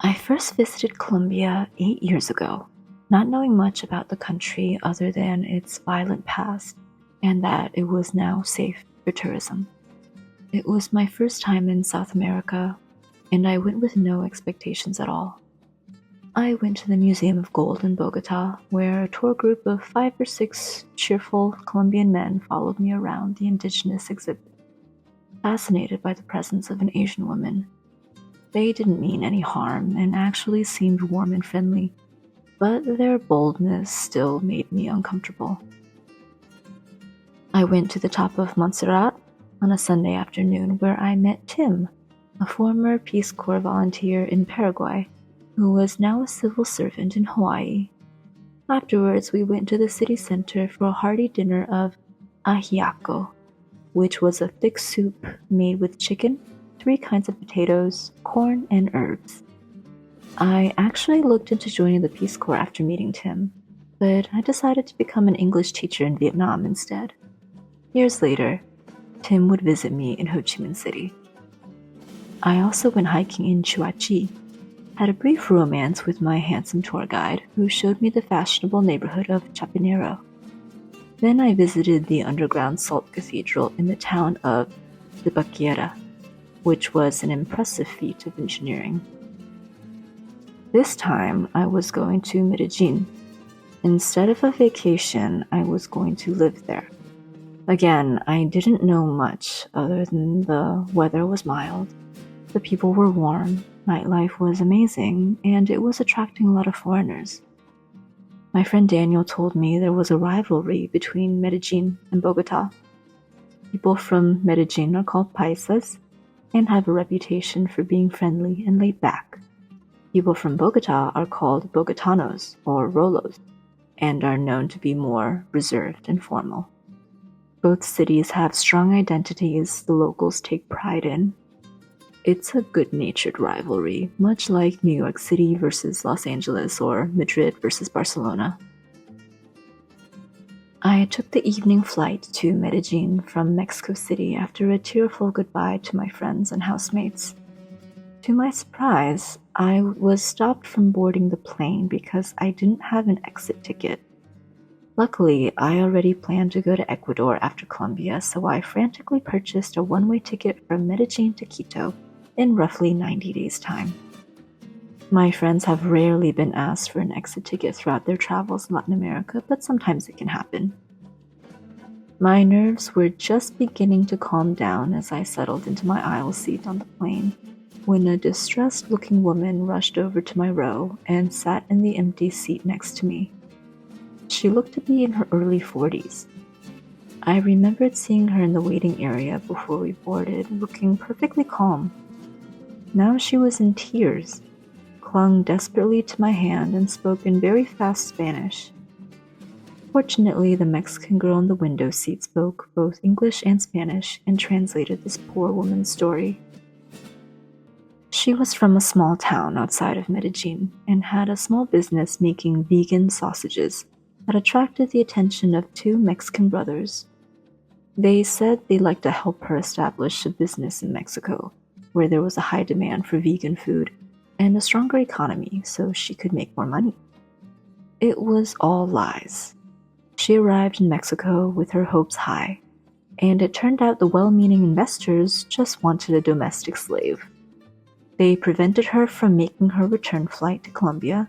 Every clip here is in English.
I first visited Colombia 8 years ago, not knowing much about the country other than its violent past and that it was now safe for tourism. It was my first time in South America, and I went with no expectations at all. I went to the Museum of Gold in Bogota, where a tour group of 5 or 6 cheerful Colombian men followed me around the indigenous exhibit, fascinated by the presence of an Asian woman. They didn't mean any harm and actually seemed warm and friendly, but their boldness still made me uncomfortable. I went to the top of Montserrat on a Sunday afternoon where I met Tim, a former Peace Corps volunteer in Paraguay who was now a civil servant in Hawaii. Afterwards, we went to the city center for a hearty dinner of ajiaco, which was a thick soup made with chicken, 3 kinds of potatoes, corn, and herbs. I actually looked into joining the Peace Corps after meeting Tim, but I decided to become an English teacher in Vietnam instead. Years later, Tim would visit me in Ho Chi Minh City. I also went hiking in Chuachi, had a brief romance with my handsome tour guide who showed me the fashionable neighborhood of Chapinero. Then I visited the underground salt cathedral in the town of Zipaquira, which was an impressive feat of engineering. This time, I was going to Medellin. Instead of a vacation, I was going to live there. Again, I didn't know much other than the weather was mild, the people were warm, nightlife was amazing, and it was attracting a lot of foreigners. My friend Daniel told me there was a rivalry between Medellin and Bogota. People from Medellin are called paisas and have a reputation for being friendly and laid back. People from Bogota are called Bogotanos or Rolos and are known to be more reserved and formal. Both cities have strong identities the locals take pride in. It's a good-natured rivalry, much like New York City versus Los Angeles or Madrid versus Barcelona. I took the evening flight to Medellin from Mexico City after a tearful goodbye to my friends and housemates. To my surprise, I was stopped from boarding the plane because I didn't have an exit ticket. Luckily, I already planned to go to Ecuador after Colombia, so I frantically purchased a one-way ticket from Medellin to Quito in roughly 90 days' time. My friends have rarely been asked for an exit ticket throughout their travels in Latin America, but sometimes it can happen. My nerves were just beginning to calm down as I settled into my aisle seat on the plane, when a distressed-looking woman rushed over to my row and sat in the empty seat next to me. She looked to be in her early 40s. I remembered seeing her in the waiting area before we boarded, looking perfectly calm. Now she was in tears, clung desperately to my hand, and spoke in very fast Spanish. Fortunately, the Mexican girl in the window seat spoke both English and Spanish and translated this poor woman's story. She was from a small town outside of Medellin and had a small business making vegan sausages that attracted the attention of 2 Mexican brothers. They said they'd like to help her establish a business in Mexico, where there was a high demand for vegan food and a stronger economy so she could make more money. It was all lies. She arrived in Mexico with her hopes high, and it turned out the well-meaning investors just wanted a domestic slave. They prevented her from making her return flight to Colombia,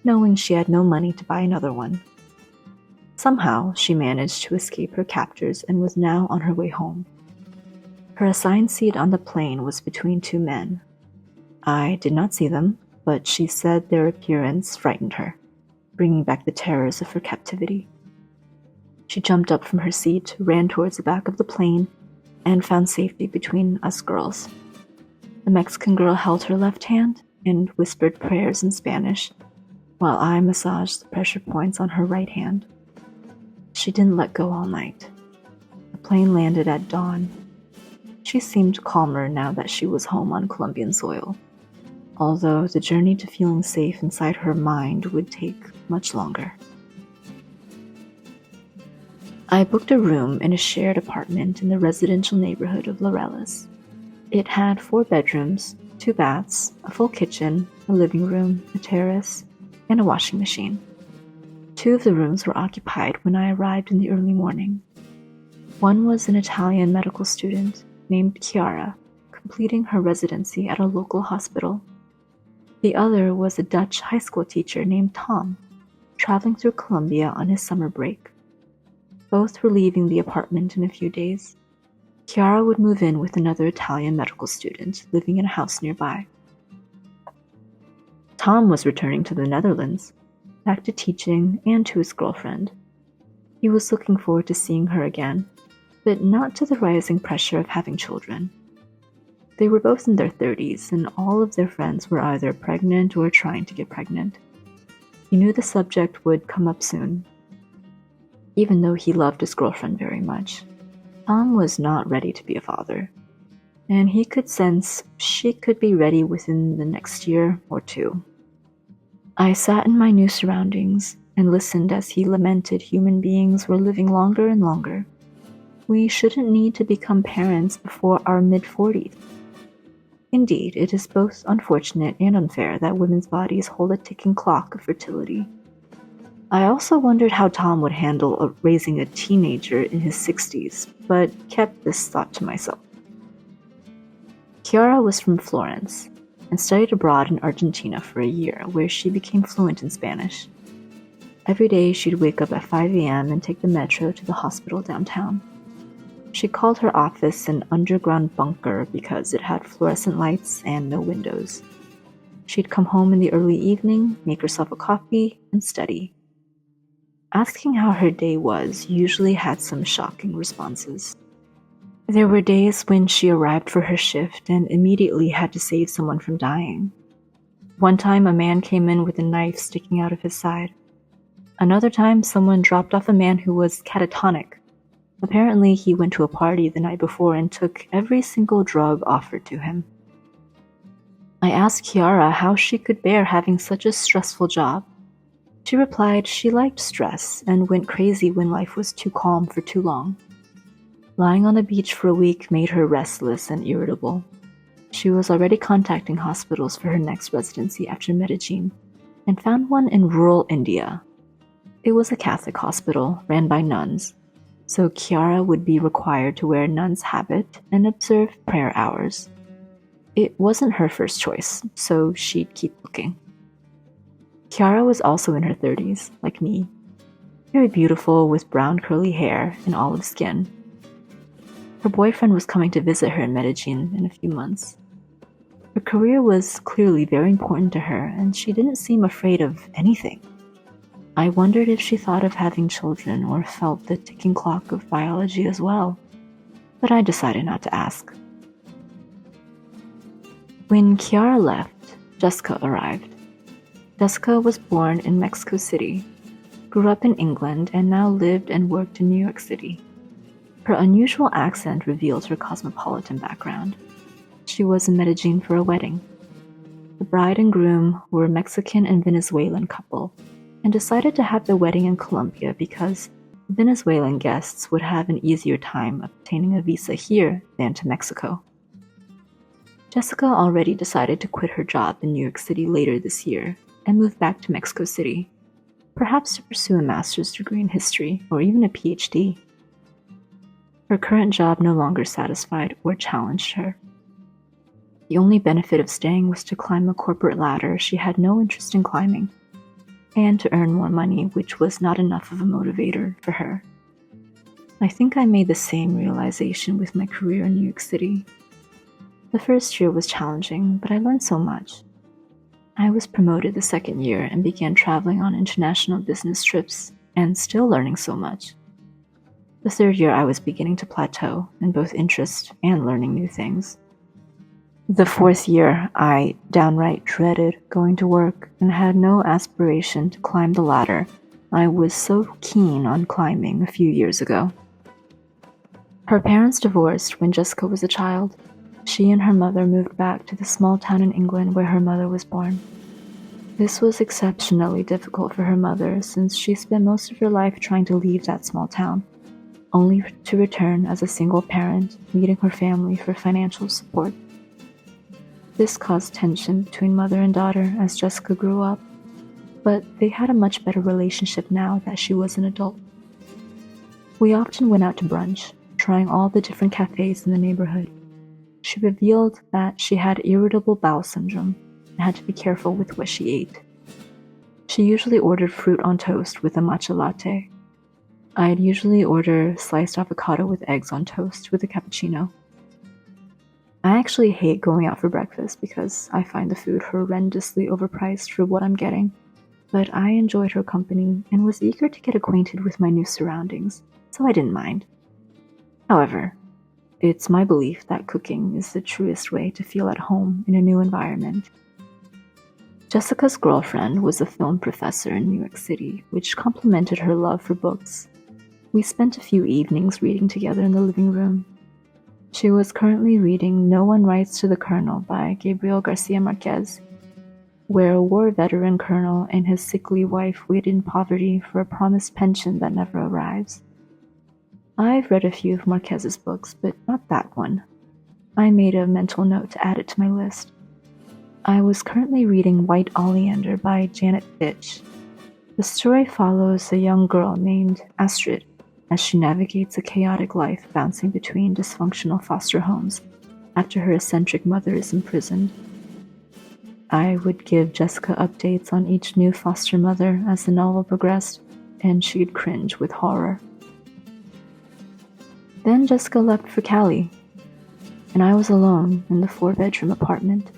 knowing she had no money to buy another one. Somehow, she managed to escape her captors and was now on her way home. Her assigned seat on the plane was between 2 men. I did not see them, but she said their appearance frightened her, bringing back the terrors of her captivity. She jumped up from her seat, ran towards the back of the plane, and found safety between us girls. The Mexican girl held her left hand and whispered prayers in Spanish, while I massaged the pressure points on her right hand. She didn't let go all night. The plane landed at dawn. She seemed calmer now that she was home on Colombian soil, although the journey to feeling safe inside her mind would take much longer. I booked a room in a shared apartment in the residential neighborhood of Laureles. It had 4 bedrooms, 2 baths, a full kitchen, a living room, a terrace, and a washing machine. 2 of the rooms were occupied when I arrived in the early morning. One was an Italian medical student named Chiara, completing her residency at a local hospital. The other was a Dutch high school teacher named Tom, traveling through Colombia on his summer break. Both were leaving the apartment in a few days. Chiara would move in with another Italian medical student living in a house nearby. Tom was returning to the Netherlands, back to teaching and to his girlfriend. He was looking forward to seeing her again, but not to the rising pressure of having children. They were both in their 30s, and all of their friends were either pregnant or trying to get pregnant. He knew the subject would come up soon. Even though he loved his girlfriend very much, Tom was not ready to be a father, and he could sense she could be ready within the next year or 2. I sat in my new surroundings and listened as he lamented human beings were living longer and longer. We shouldn't need to become parents before our mid-40s. Indeed, it is both unfortunate and unfair that women's bodies hold a ticking clock of fertility. I also wondered how Tom would handle raising a teenager in his 60s, but kept this thought to myself. Chiara was from Florence and studied abroad in Argentina for a year, where she became fluent in Spanish. Every day she'd wake up at 5 a.m. and take the metro to the hospital downtown. She called her office an underground bunker because it had fluorescent lights and no windows. She'd come home in the early evening, make herself a coffee, and study. Asking how her day was usually had some shocking responses. There were days when she arrived for her shift and immediately had to save someone from dying. One time, a man came in with a knife sticking out of his side. Another time, someone dropped off a man who was catatonic. Apparently, he went to a party the night before and took every single drug offered to him. I asked Chiara how she could bear having such a stressful job. She replied she liked stress and went crazy when life was too calm for too long. Lying on the beach for a week made her restless and irritable. She was already contacting hospitals for her next residency after Medellin and found one in rural India. It was a Catholic hospital ran by nuns, so Chiara would be required to wear a nun's habit and observe prayer hours. It wasn't her first choice, so she'd keep looking. Chiara was also in her 30s, like me, very beautiful with brown curly hair and olive skin. Her boyfriend was coming to visit her in Medellin in a few months. Her career was clearly very important to her, and she didn't seem afraid of anything. I wondered if she thought of having children or felt the ticking clock of biology as well, but I decided not to ask. When Chiara left, Jessica arrived. Jessica was born in Mexico City, grew up in England, and now lived and worked in New York City. Her unusual accent revealed her cosmopolitan background. She was in Medellin for a wedding. The bride and groom were a Mexican and Venezuelan couple, and decided to have the wedding in Colombia because Venezuelan guests would have an easier time obtaining a visa here than to Mexico. Jessica already decided to quit her job in New York City later this year and move back to Mexico City, perhaps to pursue a master's degree in history or even a PhD. Her current job no longer satisfied or challenged her. The only benefit of staying was to climb a corporate ladder she had no interest in climbing, and to earn more money, which was not enough of a motivator for her. I think I made the same realization with my career in New York City. The first year was challenging, but I learned so much. I was promoted the second year and began traveling on international business trips, and still learning so much. The third year I was beginning to plateau in both interest and learning new things. The fourth year, I downright dreaded going to work and had no aspiration to climb the ladder I was so keen on climbing a few years ago. Her parents divorced when Jessica was a child. She and her mother moved back to the small town in England where her mother was born. This was exceptionally difficult for her mother since she spent most of her life trying to leave that small town, only to return as a single parent, meeting her family for financial support. This caused tension between mother and daughter as Jessica grew up, but they had a much better relationship now that she was an adult. We often went out to brunch, trying all the different cafes in the neighborhood. She revealed that she had irritable bowel syndrome and had to be careful with what she ate. She usually ordered fruit on toast with a matcha latte. I'd usually order sliced avocado with eggs on toast with a cappuccino. I actually hate going out for breakfast because I find the food horrendously overpriced for what I'm getting, but I enjoyed her company and was eager to get acquainted with my new surroundings, so I didn't mind. However, it's my belief that cooking is the truest way to feel at home in a new environment. Jessica's girlfriend was a film professor in New York City, which complemented her love for books. We spent a few evenings reading together in the living room. She was currently reading No One Writes to the Colonel by Gabriel Garcia Marquez, where a war veteran colonel and his sickly wife wait in poverty for a promised pension that never arrives. I've read a few of Marquez's books, but not that one. I made a mental note to add it to my list. I was currently reading White Oleander by Janet Fitch. The story follows a young girl named Astrid as she navigates a chaotic life bouncing between dysfunctional foster homes after her eccentric mother is imprisoned. I would give Jessica updates on each new foster mother as the novel progressed, and she'd cringe with horror. Then Jessica left for Cali, and I was alone in the 4-bedroom apartment.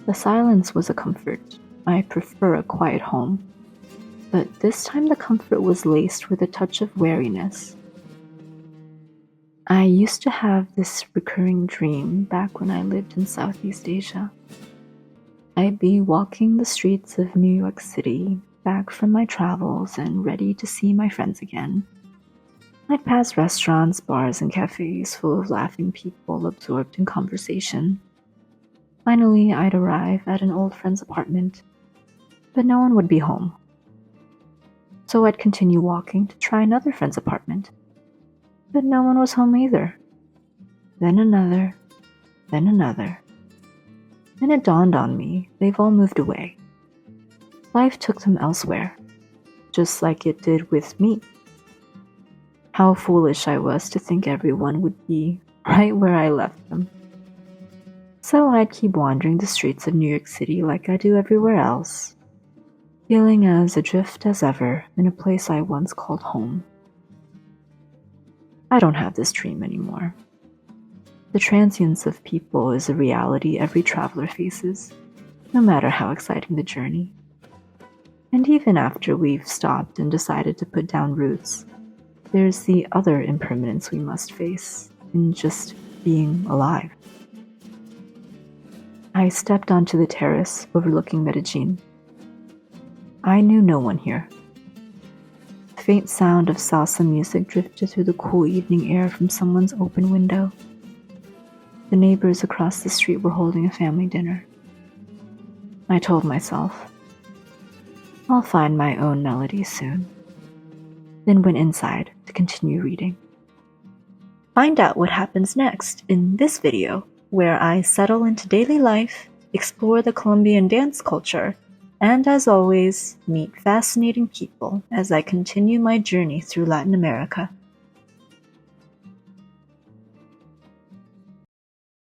The silence was a comfort. I prefer a quiet home. But this time the comfort was laced with a touch of wariness. I used to have this recurring dream back when I lived in Southeast Asia. I'd be walking the streets of New York City, back from my travels and ready to see my friends again. I'd pass restaurants, bars, and cafes full of laughing people absorbed in conversation. Finally, I'd arrive at an old friend's apartment, but no one would be home. So I'd continue walking to try another friend's apartment, but no one was home either. Then another, then another. Then it dawned on me they've all moved away. Life took them elsewhere, just like it did with me. How foolish I was to think everyone would be right where I left them. So I'd keep wandering the streets of New York City like I do everywhere else, feeling as adrift as ever in a place I once called home. I don't have this dream anymore. The transience of people is a reality every traveler faces, no matter how exciting the journey. And even after we've stopped and decided to put down roots, there's the other impermanence we must face in just being alive. I stepped onto the terrace overlooking Medellin. I knew no one here. The faint sound of salsa music drifted through the cool evening air from someone's open window. The neighbors across the street were holding a family dinner. I told myself, I'll find my own melody soon. Then went inside to continue reading. Find out what happens next in this video, where I settle into daily life, explore the Colombian dance culture, and as always, meet fascinating people as I continue my journey through Latin America.